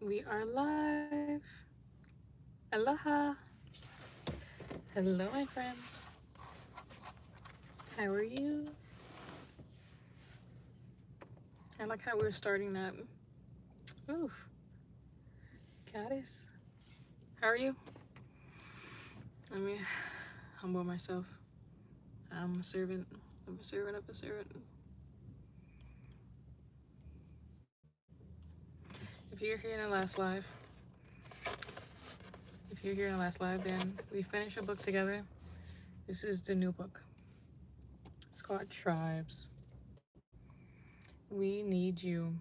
We are live. Aloha. Hello, my friends. How are you? I like how we're starting that. Ooh, goddess. How are you? Let me humble myself. I'm a servant of a servant of a servant. If you're here in the last live, then we finished a book together. This is the new book. It's called Tribes. We need you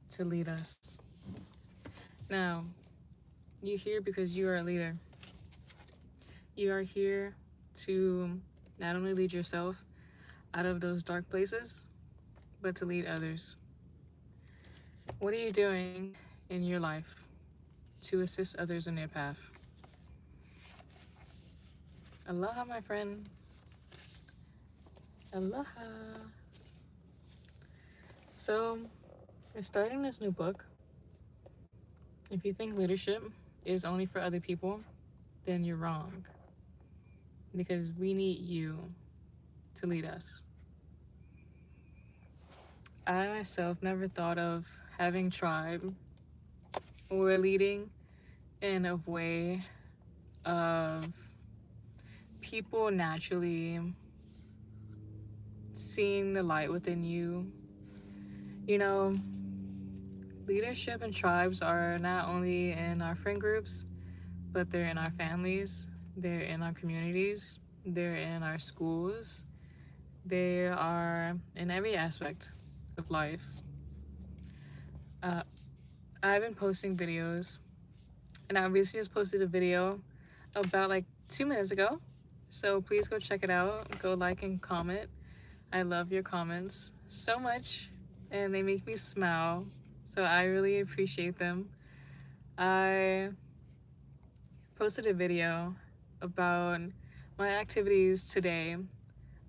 to lead us. Now, you're here because you are a leader. You are here to not only lead yourself out of those dark places, but to lead others. What are you doing in your life to assist others in their path? Aloha, my friend. Aloha. So, we're starting this new book. If you think leadership is only for other people, then you're wrong. Because we need you to lead us. I myself never thought of having tribe or leading in a way of people naturally seeing the light within you. You know, leadership and tribes are not only in our friend groups, but they're in our families, they're in our communities, they're in our schools, they are in every aspect of life. Uh, I've been posting videos, and I recently just posted a video about like 2 minutes ago. So please go check it out. Go like and comment. I love your comments so much, and they make me smile. So I really appreciate them. I posted a video about my activities today.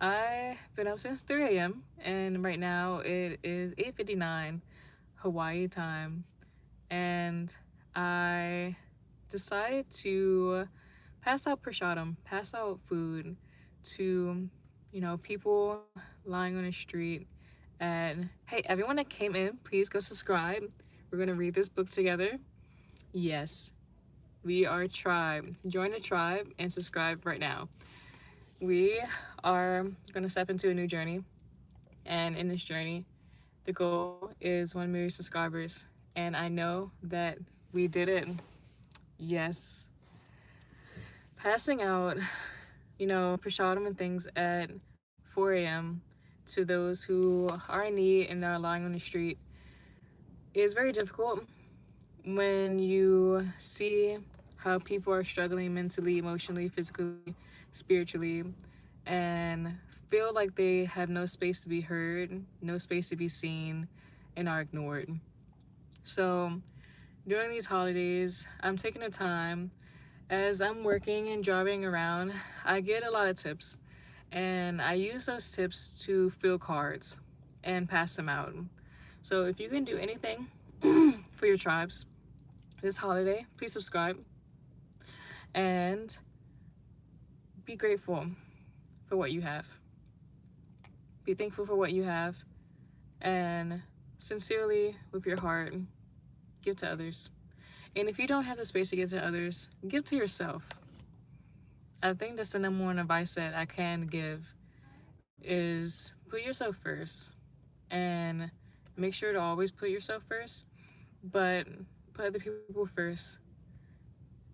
I've been up since 3 a.m. and right now it is 8:59 Hawaii time, and I decided to pass out prashadam, pass out food to, people lying on the street. And hey, everyone that came in, please go subscribe. We're gonna read this book together. Yes, we are a tribe. Join the tribe and subscribe right now. We are gonna step into a new journey, and in this journey, the goal is 1 million subscribers. And I know that we did it. Yes. Passing out, prashadam and things at 4 a.m. to those who are in need and are lying on the street is very difficult when you see how people are struggling mentally, emotionally, physically, spiritually, and feel like they have no space to be heard, no space to be seen, and are ignored. So during these holidays, I'm taking the time. As I'm working and driving around, I get a lot of tips, and I use those tips to fill cards and pass them out. So if you can do anything for your tribes this holiday, please subscribe and be grateful for what you have. Be thankful for what you have, and sincerely, with your heart, give to others. And if you don't have the space to give to others, give to yourself. I think that's the number one advice that I can give is put yourself first, and make sure to always put yourself first, but put other people first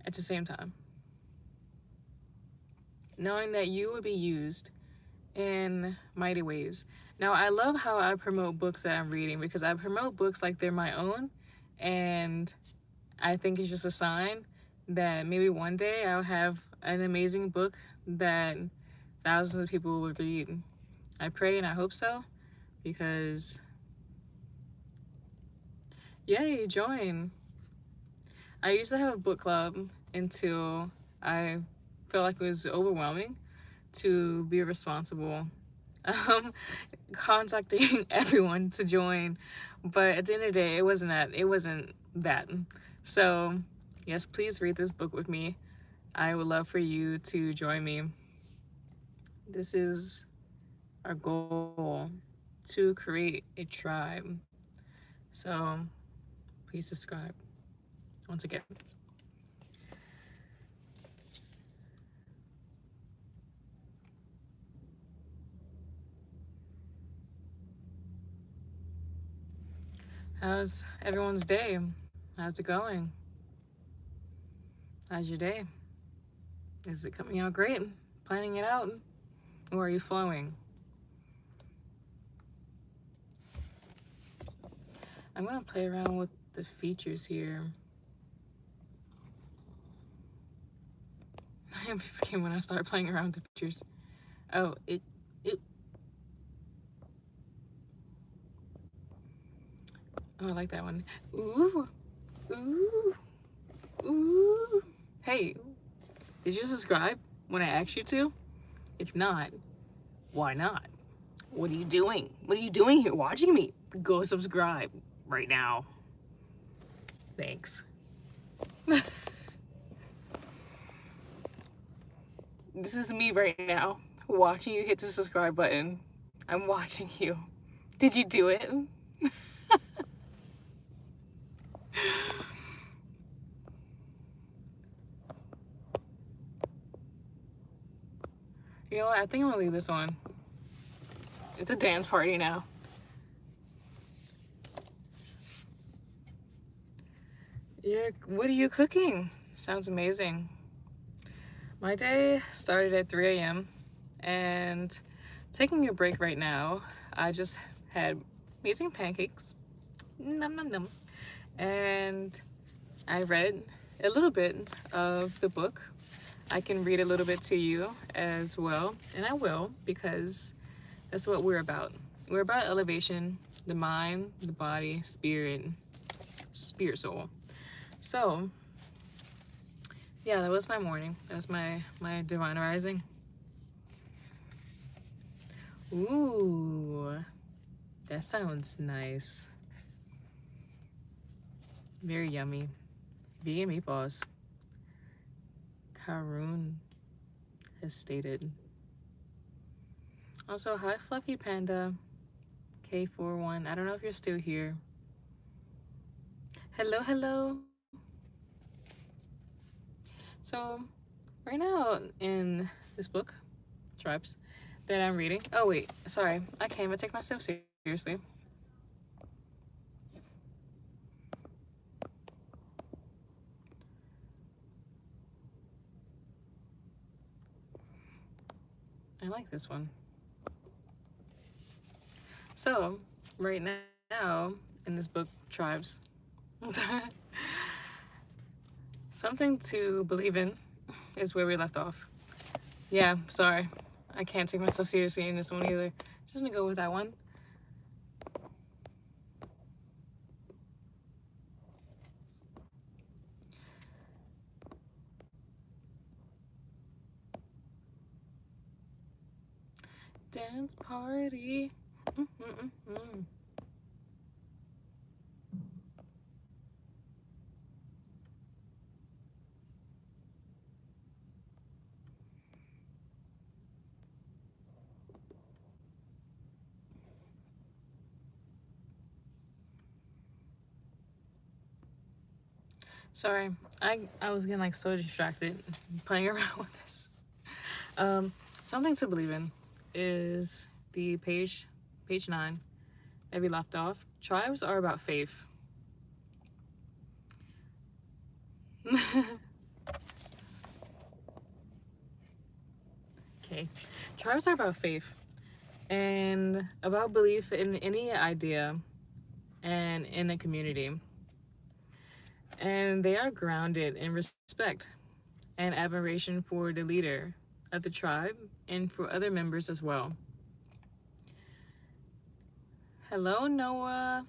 at the same time. Knowing that you will be used in mighty ways. Now, I love how I promote books that I'm reading, because I promote books like they're my own, and I think it's just a sign that maybe one day I'll have an amazing book that thousands of people will read. I pray and I hope so, because yay, join. I used to have a book club until I felt like it was overwhelming to be responsible um, contacting everyone to join. But at the end of the day, it wasn't that. It wasn't that. So, yes, please read this book with me. I would love for you to join me. This is our goal, to create a tribe. So, please subscribe once again. How's everyone's day? How's it going? How's your day? Is it coming out great? Planning it out? Or are you flowing? I'm gonna play around with the features here. I'm forgetting when I start playing around with the features. Oh, it. Oh, I like that one. Ooh, ooh, ooh. Hey, did you subscribe when I asked you to? If not, why not? What are you doing? What are you doing here watching me? Go subscribe right now. Thanks. This is me right now, watching you hit the subscribe button. I'm watching you. Did you do it? You know what? I think I'm gonna leave this on. It's a dance party now. What are you cooking? Sounds amazing. My day started at 3 a.m. and taking a break right now. I just had amazing pancakes. Num num num. And I read a little bit of the book. I can read a little bit to you as well, and I will, because that's what we're about. We're about elevation, the mind, the body, spirit, soul. So, yeah, that was my morning. That was my divine rising. Ooh, that sounds nice. Very yummy. Vegan meatballs. Karun has stated. Also, hi Fluffy Panda K41. I don't know if you're still here. Hello, hello. So, right now in this book, Tribes, that I'm reading. Oh wait, sorry. I can't even take myself seriously. I like this one. So, right now in this book, Tribes, something to believe in is where we left off. Yeah, sorry. I can't take myself seriously in this one either. Just gonna go with that one. Dance party. Sorry, I was getting like so distracted playing around with this. Something to believe in is the page 9 that we left off. Tribes are about faith. Okay, tribes are about faith and about belief in any idea and in a community. And they are grounded in respect and admiration for the leader of the tribe and for other members as well. Hello, Noah.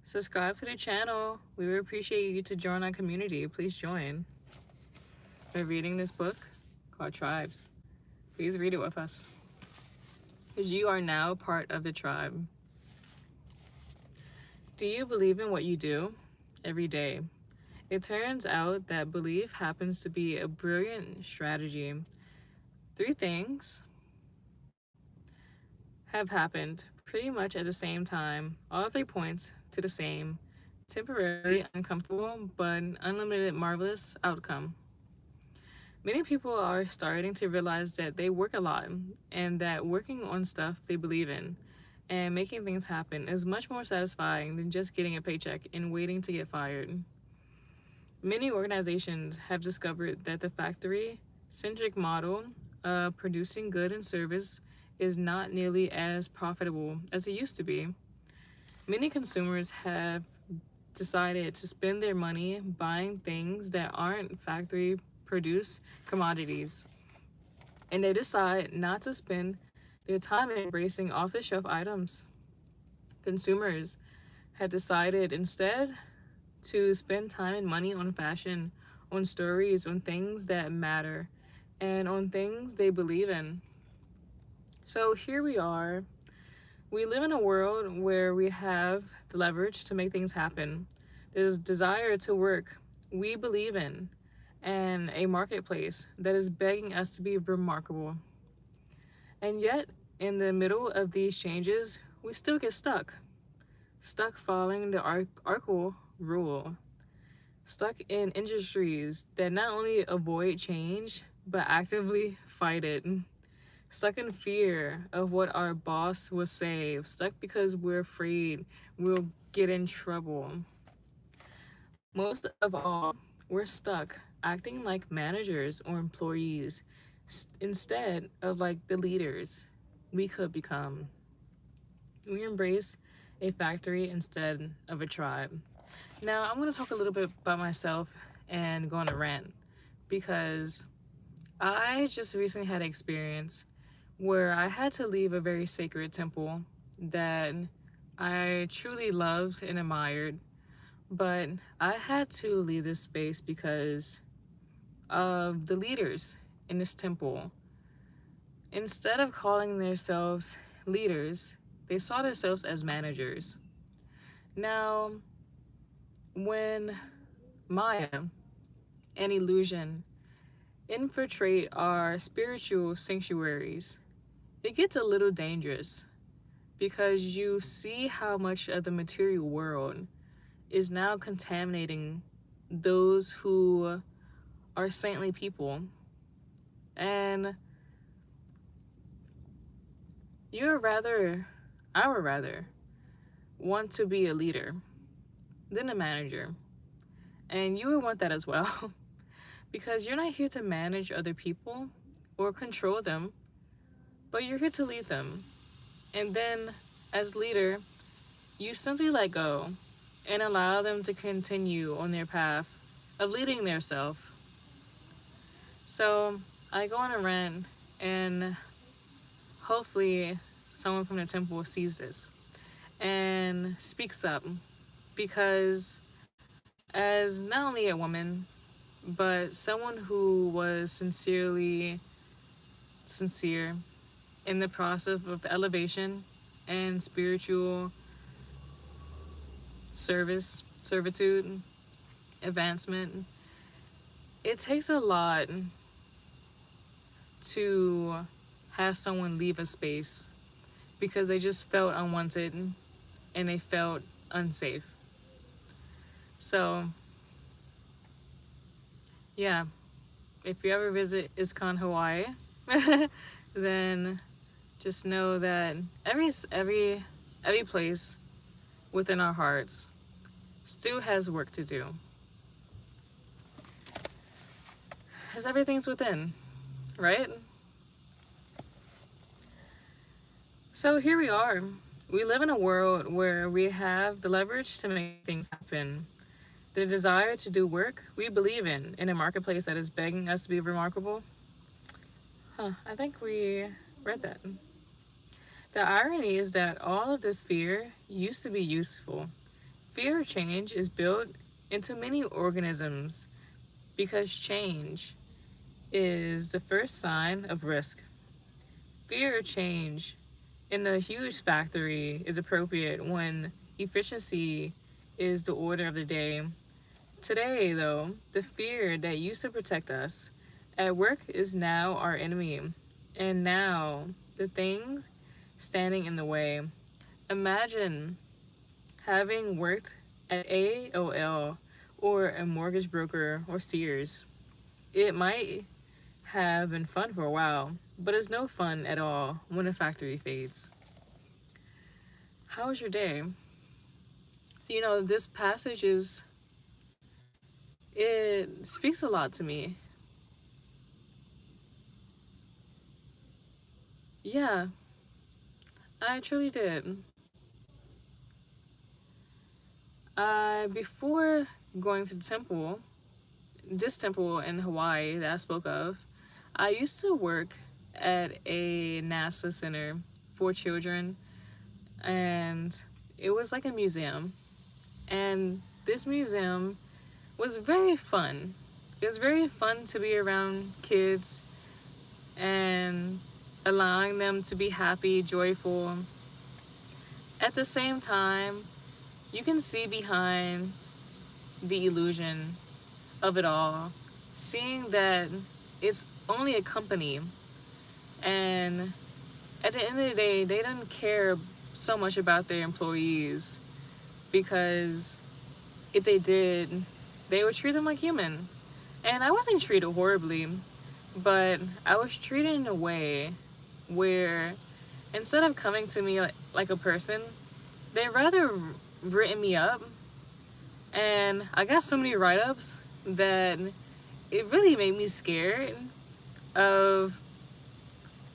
Subscribe to the channel. We would appreciate you to join our community. Please join. We're reading this book called Tribes. Please read it with us. because you are now part of the tribe. Do you believe in what you do every day? It turns out that belief happens to be a brilliant strategy. Three things have happened pretty much at the same time, all 3 points to the same, temporarily uncomfortable but unlimited marvelous outcome. Many people are starting to realize that they work a lot and that working on stuff they believe in and making things happen is much more satisfying than just getting a paycheck and waiting to get fired. Many organizations have discovered that the factory centric model of producing good and service is not nearly as profitable as it used to be. Many consumers have decided to spend their money buying things that aren't factory produced commodities, and they decide not to spend their time embracing off the shelf items. Consumers have decided instead to spend time and money on fashion, on stories, on things that matter, and on things they believe in. So here we are. We live in a world where we have the leverage to make things happen. There's desire to work we believe in, and a marketplace that is begging us to be remarkable. And yet, in the middle of these changes, we still get stuck following the Arkle rule, stuck in industries that not only avoid change, but actively fight it, stuck in fear of what our boss will say, stuck because we're afraid we'll get in trouble. Most of all, we're stuck acting like managers or employees instead of like the leaders we could become. We embrace a factory instead of a tribe. Now, I'm going to talk a little bit about myself and go on a rant because I just recently had an experience where I had to leave a very sacred temple that I truly loved and admired, but I had to leave this space because of the leaders in this temple. Instead of calling themselves leaders, they saw themselves as managers. Now, when Maya and Illusion infiltrate our spiritual sanctuaries, it gets a little dangerous because you see how much of the material world is now contaminating those who are saintly people. And I would rather want to be a leader than a manager. And you would want that as well because you're not here to manage other people or control them, but you're here to lead them. And then, as leader, you simply let go and allow them to continue on their path of leading their self. So I go on a rant, and hopefully someone from the temple sees this and speaks up, because as not only a woman, but someone who was sincerely sincere in the process of elevation and spiritual servitude, advancement, it takes a lot to have someone leave a space because they just felt unwanted and they felt unsafe. So, yeah, if you ever visit ISKCON Hawaii, then just know that every place within our hearts still has work to do. Because everything's within, right? So here we are. We live in a world where we have the leverage to make things happen. The desire to do work we believe in a marketplace that is begging us to be remarkable. I think we read that. The irony is that all of this fear used to be useful. Fear of change is built into many organisms because change is the first sign of risk. Fear of change in a huge factory is appropriate when efficiency is the order of the day. Today, though, the fear that used to protect us at work is now our enemy. And now, the things standing in the way. Imagine having worked at AOL or a mortgage broker or Sears. It might have been fun for a while, but it's no fun at all when a factory fades. How was your day? So, this passage it speaks a lot to me. Yeah, I truly did. Before going to the temple, this temple in Hawaii that I spoke of, I used to work at a NASA center for children, and it was like a museum. And this museum was very fun. It was very fun to be around kids and allowing them to be happy, joyful. At the same time, you can see behind the illusion of it all, seeing that it's only a company, and at the end of the day, they don't care so much about their employees, because if they did, they would treat them like human. And I wasn't treated horribly, but I was treated in a way where instead of coming to me like a person, they rather written me up. And I got so many write-ups that it really made me scared of,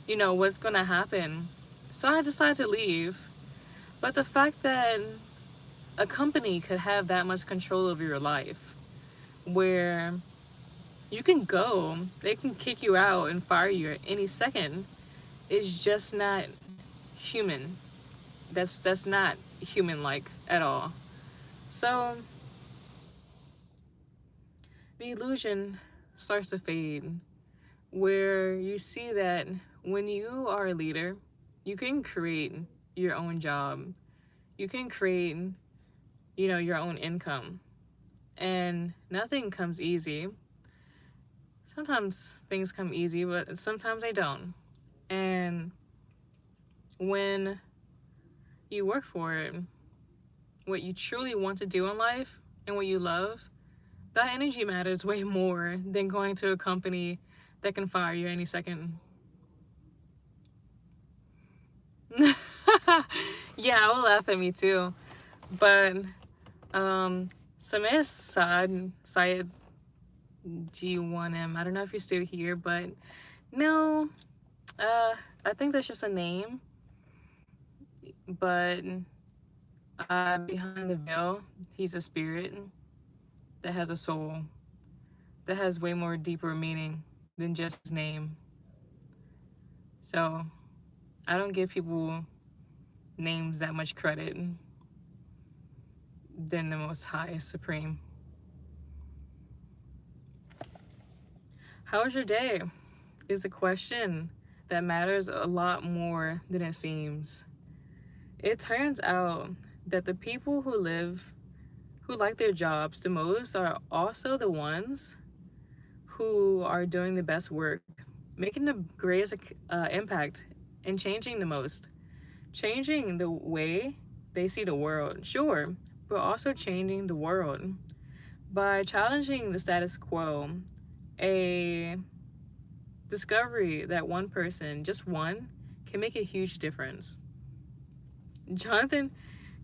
what's gonna happen. So I decided to leave. But the fact that a company could have that much control over your life, where you can go, they can kick you out and fire you at any second, is just not human. That's not human like at all. So the illusion starts to fade, where you see that when you are a leader, you can create your own job. You can create, your own income. And nothing comes easy. Sometimes things come easy, but sometimes they don't. And when you work for it, what you truly want to do in life and what you love, that energy matters way more than going to a company that can fire you any second. Yeah, I will laugh at me too. But Samir Syed G1M, I don't know if you're still here, but no, I think that's just a name. But behind the veil, he's a spirit that has a soul, that has way more deeper meaning than just his name. So I don't give people names that much credit than the Most High Supreme. How was your day? Is a question that matters a lot more than it seems. It turns out that the people who like their jobs the most are also the ones who are doing the best work, making the greatest impact, and changing the most. Changing the way they see the world, sure, but also changing the world by challenging the status quo. A discovery that one person, just one, can make a huge difference. Jonathan,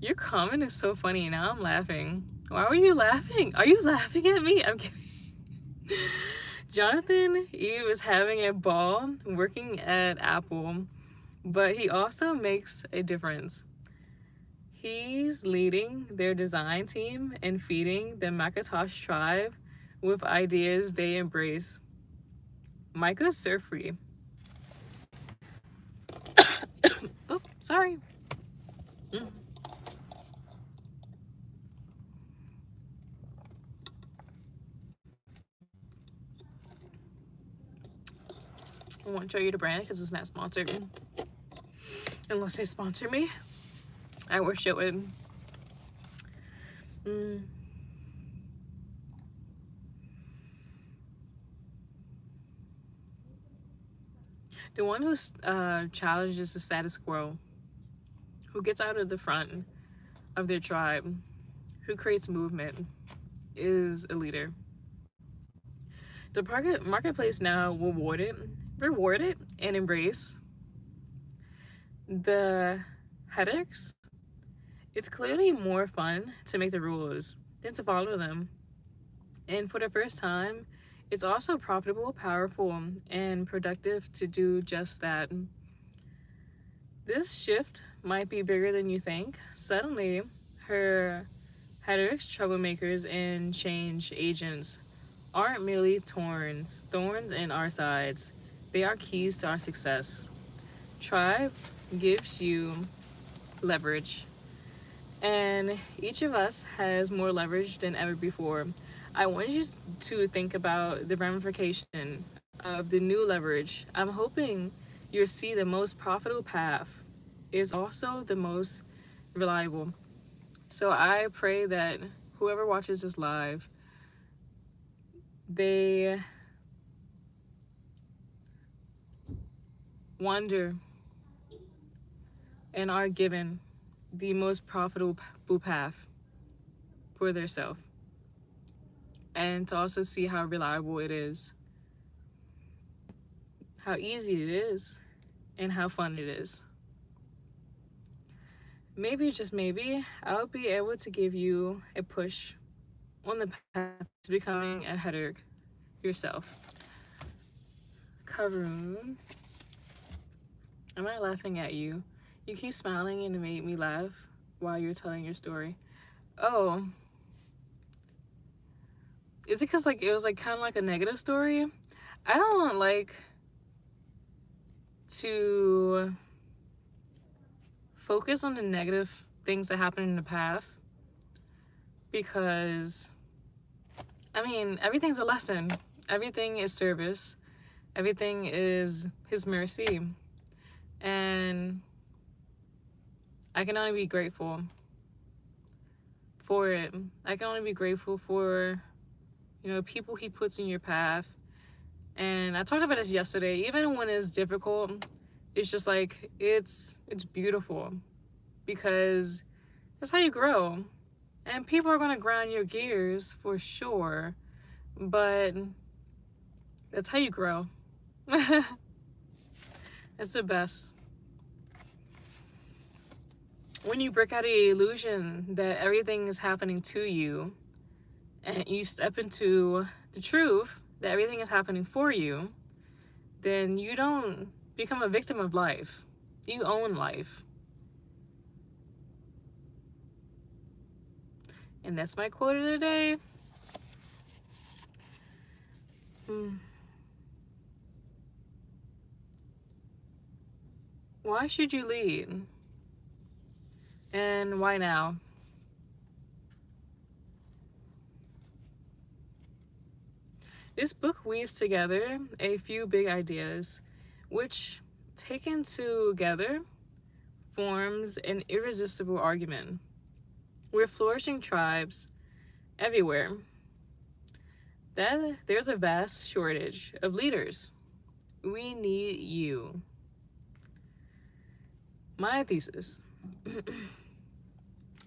your comment is so funny. Now I'm laughing. Why were you laughing? Are you laughing at me? I'm kidding. Jonathan, he was having a ball working at Apple, but he also makes a difference. He's leading their design team and feeding the Macintosh tribe with ideas they embrace. Micah Surfree. Oh, sorry. I won't show you the brand because it's not sponsored. unless they sponsor me. I wish it would. The one who challenges the status quo, who gets out of the front of their tribe, who creates movement, is a leader. The marketplace now reward it, and embrace the headaches. It's clearly more fun to make the rules than to follow them. And for the first time, it's also profitable, powerful, and productive to do just that. This shift might be bigger than you think. Suddenly, her headaches, troublemakers, and change agents aren't merely thorns in our sides. They are keys to our success. Tribe gives you leverage, and each of us has more leverage than ever before. I want you to think about the ramification of the new leverage. I'm hoping you'll see the most profitable path is also the most reliable. So I pray that whoever watches this live, they wonder and are given the most profitable path for their self, and to also see how reliable it is, how easy it is, and how fun it is. Maybe, just maybe, I'll be able to give you a push on the path to becoming a headache yourself. Karoon, am I laughing at you? You keep smiling and it made me laugh while you're telling your story. Oh, is it because like it was like kind of like a negative story? I don't like to focus on the negative things that happen in the path, because I mean, everything's a lesson. Everything is service. Everything is his mercy. And I can only be grateful for it. I can only be grateful for, you know, people he puts in your path. And I talked about this yesterday. Even when it's difficult, it's just like, it's beautiful, because that's how you grow. And people are going to grind your gears for sure, but that's how you grow. It's the best. When you break out of the illusion that everything is happening to you, and you step into the truth that everything is happening for you, then you don't become a victim of life. You own life. And that's my quote of the day. Why should you lead? And why now? This book weaves together a few big ideas, which, taken together, forms an irresistible argument. We're flourishing tribes everywhere. There's a vast shortage of leaders. We need you. My thesis.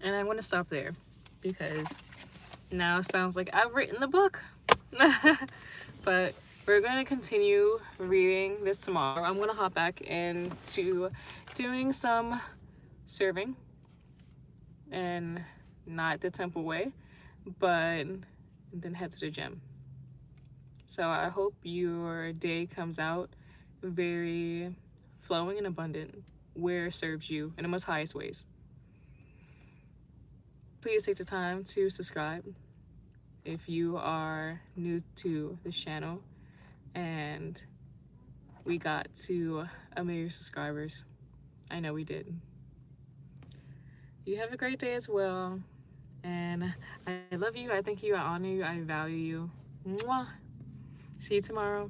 And I'm going to stop there, because now it sounds like I've written the book. But we're going to continue reading this tomorrow. I'm going to hop back into doing some serving, and not the temple way, but then head to the gym. So I hope your day comes out very flowing and abundant, where it serves you in the most highest ways. Please take the time to subscribe if you are new to this channel, and we got to 1 million subscribers. I know we did. You have a great day as well, and I love you, I thank you, I honor you, I value you. Mwah. See you tomorrow.